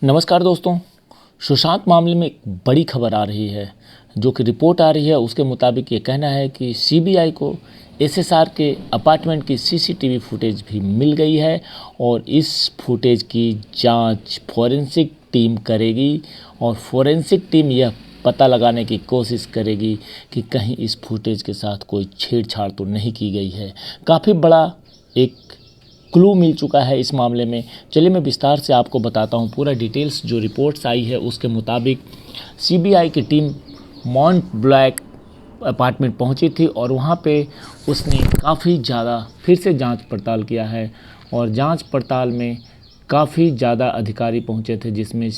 नमस्कार दोस्तों। सुशांत मामले में एक बड़ी खबर आ रही है। जो कि रिपोर्ट आ रही है उसके मुताबिक ये कहना है कि सीबीआई को एसएसआर के अपार्टमेंट की सीसीटीवी फुटेज भी मिल गई है और इस फुटेज की जांच फॉरेंसिक टीम करेगी और फॉरेंसिक टीम यह पता लगाने की कोशिश करेगी कि कहीं इस फुटेज के साथ कोई छेड़छाड़ तो नहीं की गई है। काफ़ी बड़ा एक क्लू मिल चुका है इस मामले में। चलिए मैं विस्तार से आपको बताता हूँ पूरा डिटेल्स। जो रिपोर्ट्स आई है उसके मुताबिक सीबीआई की टीम मॉन्ट ब्लैक अपार्टमेंट पहुंची थी और वहां पे उसने काफ़ी ज़्यादा फिर से जांच पड़ताल किया है और जांच पड़ताल में काफ़ी ज़्यादा अधिकारी पहुंचे थे, जिसमें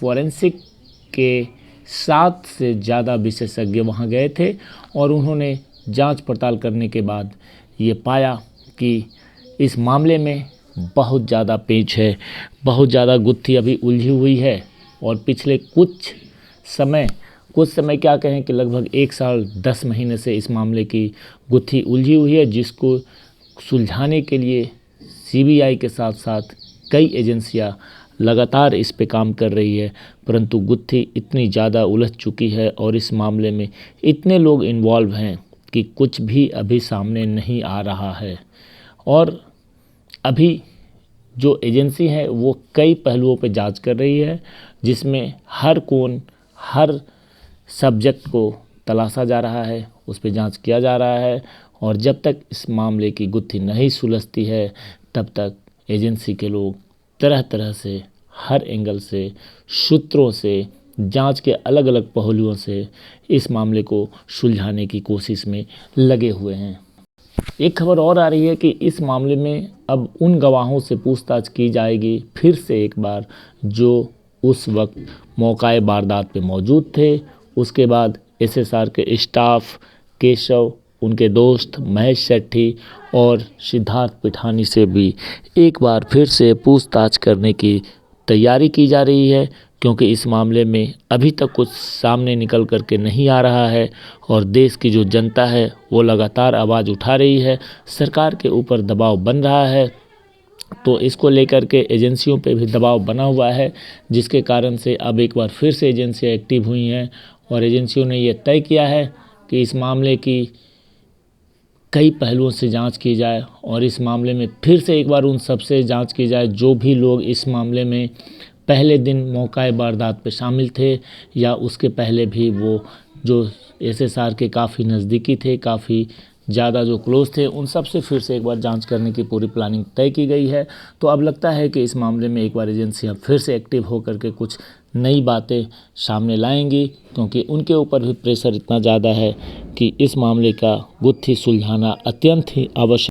फॉरेंसिक के 7 से ज़्यादा विशेषज्ञ वहां गए थे और उन्होंने जांच पड़ताल करने के बाद ये पाया कि इस मामले में बहुत ज़्यादा पेच है, बहुत ज़्यादा गुत्थी अभी उलझी हुई है और पिछले कुछ समय क्या कहें कि लगभग 1 साल 10 महीने से इस मामले की गुत्थी उलझी हुई है, जिसको सुलझाने के लिए सीबीआई के साथ साथ कई एजेंसियां लगातार इस पे काम कर रही है। परंतु गुत्थी इतनी ज़्यादा उलझ चुकी है और इस मामले में इतने लोग इन्वॉल्व हैं कि कुछ भी अभी सामने नहीं आ रहा है। और अभी जो एजेंसी है वो कई पहलुओं पर जांच कर रही है, जिसमें हर कोण हर सब्जेक्ट को तलाशा जा रहा है, उस पर जांच किया जा रहा है और जब तक इस मामले की गुत्थी नहीं सुलझती है तब तक एजेंसी के लोग तरह तरह से हर एंगल से सूत्रों से जांच के अलग अलग पहलुओं से इस मामले को सुलझाने की कोशिश में लगे हुए हैं। एक खबर और आ रही है कि इस मामले में अब उन गवाहों से पूछताछ की जाएगी फिर से एक बार जो उस वक्त मौकाए वारदात पे मौजूद थे। उसके बाद एसएसआर के स्टाफ केशव, उनके दोस्त महेश सेठी और सिद्धार्थ पिठानी से भी एक बार फिर से पूछताछ करने की तैयारी की जा रही है, क्योंकि इस मामले में अभी तक कुछ सामने निकल कर के नहीं आ रहा है और देश की जो जनता है वो लगातार आवाज़ उठा रही है, सरकार के ऊपर दबाव बन रहा है। तो इसको लेकर के एजेंसियों पे भी दबाव बना हुआ है, जिसके कारण से अब एक बार फिर से एजेंसियां एक्टिव हुई हैं और एजेंसियों ने ये तय किया है कि इस मामले की कई पहलुओं से जांच की जाए और इस मामले में फिर से एक बार उन सब से जांच की जाए जो भी लोग इस मामले में पहले दिन मौकाए वारदात पे शामिल थे या उसके पहले भी वो जो एसएसआर के काफ़ी नज़दीकी थे, काफ़ी ज़्यादा जो क्लोज थे, उन सब से फिर से एक बार जांच करने की पूरी प्लानिंग तय की गई है। तो अब लगता है कि इस मामले में एक बार एजेंसियां फिर से एक्टिव होकर के कुछ नई बातें सामने लाएंगी, क्योंकि उनके ऊपर भी प्रेशर इतना ज़्यादा है कि इस मामले का गुत्थी सुलझाना अत्यंत ही आवश्यक